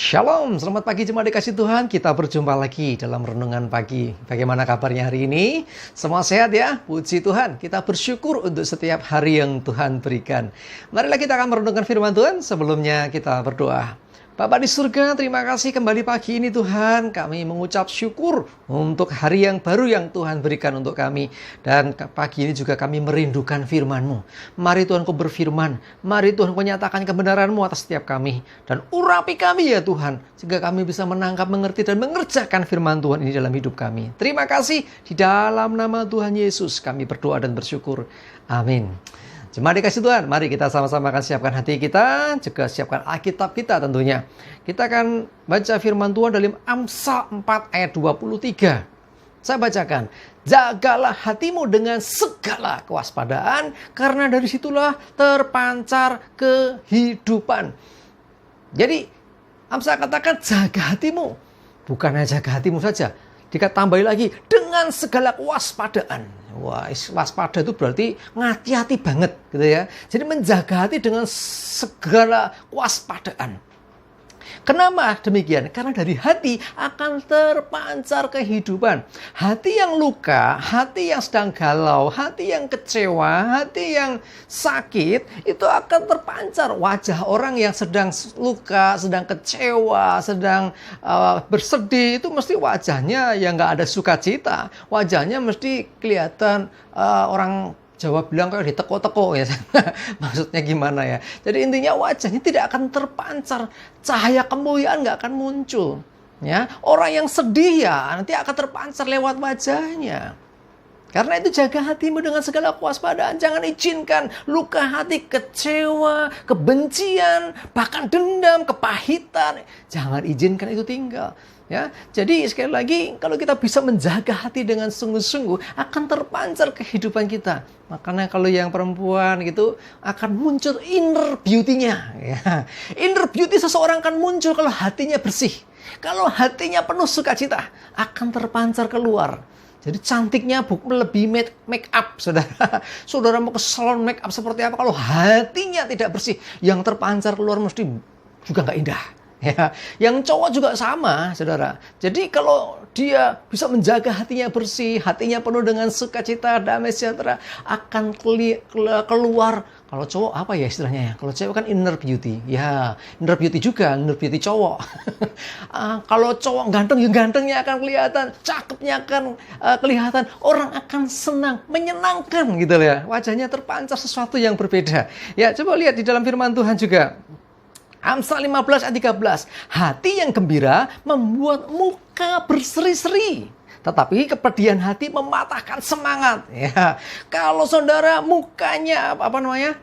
Shalom, selamat pagi jemaat dikasih Tuhan. Kita berjumpa lagi dalam renungan pagi. Bagaimana kabarnya hari ini? Semua sehat ya? Puji Tuhan. Kita bersyukur untuk setiap hari yang Tuhan berikan. Marilah kita akan merenungkan firman Tuhan. Sebelumnya kita berdoa. Bapa di surga, terima kasih kembali pagi ini Tuhan. Kami mengucap syukur untuk hari yang baru yang Tuhan berikan untuk kami. Dan pagi ini juga kami merindukan firman-Mu. Mari Tuhan Kau berfirman. Mari Tuhan Kau nyatakan kebenaran-Mu atas setiap kami. Dan urapi kami ya Tuhan. Sehingga kami bisa menangkap, mengerti, dan mengerjakan firman Tuhan ini dalam hidup kami. Terima kasih. Di dalam nama Tuhan Yesus kami berdoa dan bersyukur. Amin. Jemaat dikasih Tuhan, mari kita sama-sama akan siapkan hati kita, juga siapkan Alkitab kita tentunya. Kita akan baca firman Tuhan dalam Amsal 4 ayat 23. Saya bacakan, jagalah hatimu dengan segala kewaspadaan, karena dari situlah terpancar kehidupan. Jadi, Amsal katakan jaga hatimu, bukan hanya jaga hatimu saja. Ditambahi lagi dengan segala kewaspadaan. Wah, waspada itu berarti ngati-hati banget gitu ya. Jadi menjaga hati dengan segala kewaspadaan. Kenapa demikian? Karena dari hati akan terpancar kehidupan. Hati yang luka, hati yang sedang galau, hati yang kecewa, hati yang sakit, itu akan terpancar. Wajah orang yang sedang luka, sedang kecewa, sedang bersedih, itu mesti wajahnya yang nggak ada sukacita. Wajahnya mesti kelihatan orang Jawa bilang kayak diteko-teko ya. Maksudnya gimana ya? Jadi intinya wajahnya tidak akan terpancar, cahaya kemuliaan nggak akan muncul. Ya, orang yang sedih ya nanti akan terpancar lewat wajahnya. Karena itu jaga hatimu dengan segala kewaspadaan. Jangan izinkan luka hati, kecewa, kebencian, bahkan dendam, kepahitan. Jangan izinkan itu tinggal. Ya, jadi sekali lagi kalau kita bisa menjaga hati dengan sungguh-sungguh akan terpancar kehidupan kita. Makanya kalau yang perempuan gitu akan muncul inner beauty-nya. Ya. Inner beauty seseorang akan muncul kalau hatinya bersih. Kalau hatinya penuh sukacita akan terpancar keluar. Jadi cantiknya lebih make up, saudara. Saudara mau ke salon make up seperti apa? Kalau hatinya tidak bersih, yang terpancar keluar mesti juga nggak indah. Ya, yang cowok juga sama, saudara. Jadi kalau dia bisa menjaga hatinya bersih, hatinya penuh dengan sukacita, damai sejahtera, akan keluar. Kalau cowok apa ya istilahnya ya? Kalau cewek kan inner beauty. Ya, inner beauty juga, inner beauty cowok. Kalau cowok ganteng, ya gantengnya akan kelihatan, cakepnya akan kelihatan. Orang akan senang, menyenangkan gitu ya. Wajahnya terpancar sesuatu yang berbeda. Ya, coba lihat di dalam firman Tuhan juga. Amsal 15 ayat 13. Hati yang gembira membuat muka berseri-seri. Tetapi kepedihan hati mematahkan semangat. Ya, kalau saudara mukanya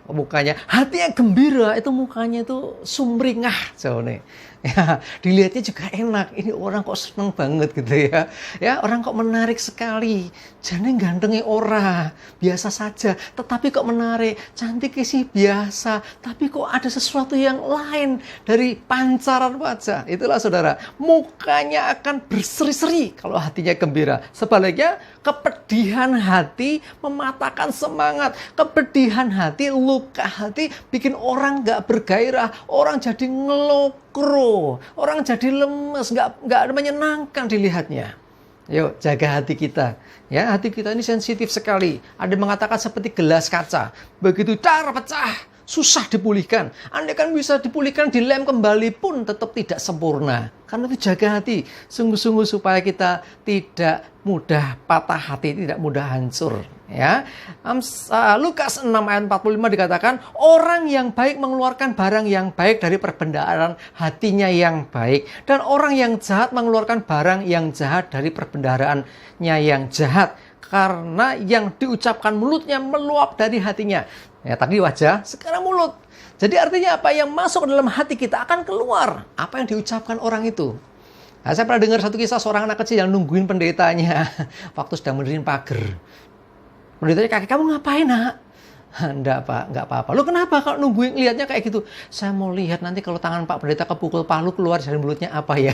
mukanya hati yang gembira itu mukanya itu sumringah, nih. Ya, dilihatnya juga enak. Ini orang kok seneng banget gitu ya. Ya, orang kok menarik sekali. Jane gantengnya ora biasa saja, tetapi kok menarik. Cantiknya sih biasa, tapi kok ada sesuatu yang lain dari pancaran wajah. Itulah saudara, mukanya akan berseri-seri kalau hatinya gembira. Sebaliknya, kepedihan hati mematahkan semangat. Kepedihan hati, luka hati bikin orang nggak bergairah, orang jadi ngelokro, orang jadi lemes, nggak menyenangkan dilihatnya. Yuk, jaga hati kita. Ya, hati kita ini sensitif sekali. Ada yang mengatakan seperti gelas kaca. Begitu pecah, susah dipulihkan. Andai kan bisa dipulihkan, dilem kembali pun tetap tidak sempurna. Karena itu jaga hati. Sungguh-sungguh supaya kita tidak mudah patah hati, tidak mudah hancur. Ya, Lukas 6 ayat 45 dikatakan, orang yang baik mengeluarkan barang yang baik dari perbendaharaan hatinya yang baik. Dan orang yang jahat mengeluarkan barang yang jahat dari perbendaharaannya yang jahat. Karena yang diucapkan mulutnya meluap dari hatinya. Ya, tadi wajah, sekarang mulut. Jadi artinya apa yang masuk ke dalam hati kita akan keluar. Apa yang diucapkan orang itu. Nah, saya pernah dengar satu kisah seorang anak kecil yang nungguin pendetanya waktu sedang mendirikan pagar. Pendetanya, kakek kamu ngapain nak? Enggak pak, enggak apa-apa. Lu kenapa kalau nungguin lihatnya kayak gitu? Saya mau lihat nanti kalau tangan Pak Pendeta kepukul palu keluar dari mulutnya apa ya?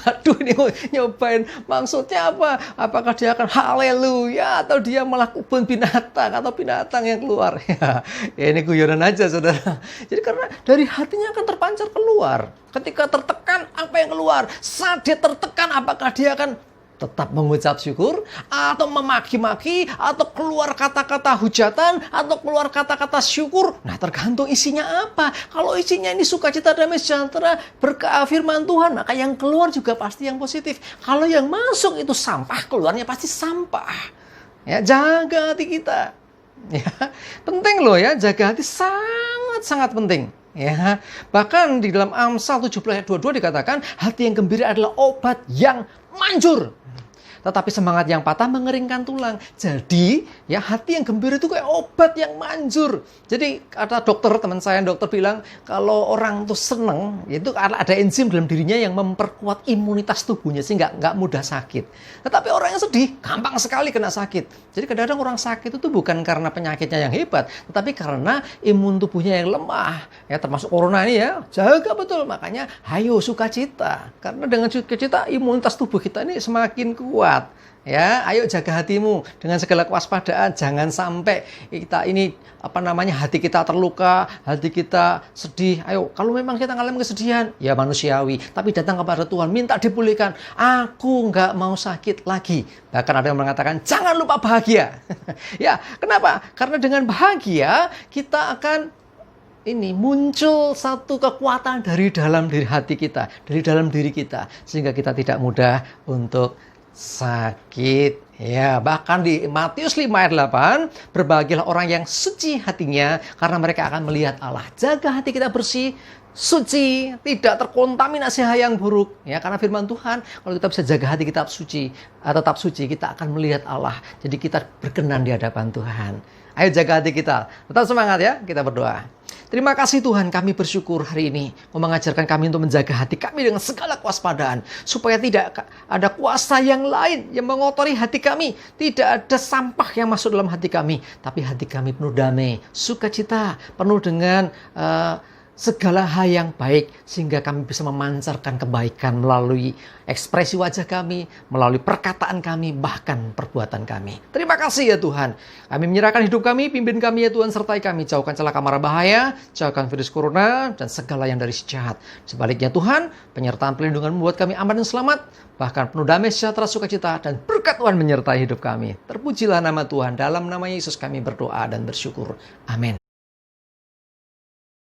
Aduh, ini nyobain maksudnya apa? Apakah dia akan haleluya atau dia malah kebun binatang atau binatang yang keluar? Ya, ini guyonan aja, saudara. Jadi karena dari hatinya akan terpancar keluar. Ketika tertekan, apa yang keluar? Saat dia tertekan, apakah dia akan tetap mengucap syukur, atau memaki-maki, atau keluar kata-kata hujatan, atau keluar kata-kata syukur? Nah, tergantung isinya apa. Kalau isinya ini sukacita, damai sejahtera, berkah firman Tuhan, maka yang keluar juga pasti yang positif. Kalau yang masuk itu sampah, keluarnya pasti sampah. Ya, jaga hati kita. Ya, penting loh ya, jaga hati sangat-sangat penting. Ya, bahkan di dalam Amsal 17 ayat 22 dikatakan, hati yang gembira adalah obat yang manjur. Tetapi semangat yang patah mengeringkan tulang. Jadi, ya hati yang gembira itu kayak obat yang manjur. Jadi, kata dokter, teman saya yang dokter bilang, kalau orang tuh seneng, itu ada enzim dalam dirinya yang memperkuat imunitas tubuhnya, sehingga nggak mudah sakit. Tetapi orang yang sedih, gampang sekali kena sakit. Jadi, kadang-kadang orang sakit itu bukan karena penyakitnya yang hebat, tetapi karena imun tubuhnya yang lemah. Ya, termasuk corona ini ya, jaga betul. Makanya, hayo sukacita. Karena dengan sukacita, imunitas tubuh kita ini semakin kuat. Ya, ayo jaga hatimu dengan segala kewaspadaan. Jangan sampai kita ini hati kita terluka, hati kita sedih. Ayo, kalau memang kita mengalami kesedihan, ya manusiawi, tapi datang kepada Tuhan, minta dipulihkan. Aku nggak mau sakit lagi. Bahkan ada yang mengatakan, jangan lupa bahagia. Ya, kenapa? Karena dengan bahagia kita akan muncul satu kekuatan dari dalam diri hati kita, dari dalam diri kita, sehingga kita tidak mudah untuk sakit. Ya, bahkan di Matius 5 ayat 8, berbahagialah orang yang suci hatinya, karena mereka akan melihat Allah. Jaga hati kita bersih, suci, tidak terkontaminasi hal yang buruk. Ya, karena firman Tuhan, kalau kita bisa jaga hati kita tetap suci, kita akan melihat Allah. Jadi kita berkenan di hadapan Tuhan. Ayo jaga hati kita. Tetap semangat ya, kita berdoa. Terima kasih Tuhan, kami bersyukur hari ini Kau mengajarkan kami untuk menjaga hati kami dengan segala kewaspadaan, supaya tidak ada kuasa yang lain yang mengotori hati kami. Tidak ada sampah yang masuk dalam hati kami, tapi hati kami penuh damai, sukacita, penuh dengan segala hal yang baik, sehingga kami bisa memancarkan kebaikan melalui ekspresi wajah kami, melalui perkataan kami, bahkan perbuatan kami. Terima kasih ya Tuhan. Kami menyerahkan hidup kami, pimpin kami ya Tuhan, sertai kami. Jauhkan celaka mara bahaya, jauhkan virus corona, dan segala yang dari si jahat. Sebaliknya Tuhan, penyertaan pelindungan membuat kami aman dan selamat, bahkan penuh damai, sejahtera, sukacita, dan berkat Tuhan menyertai hidup kami. Terpujilah nama Tuhan. Dalam nama Yesus kami berdoa dan bersyukur. Amin.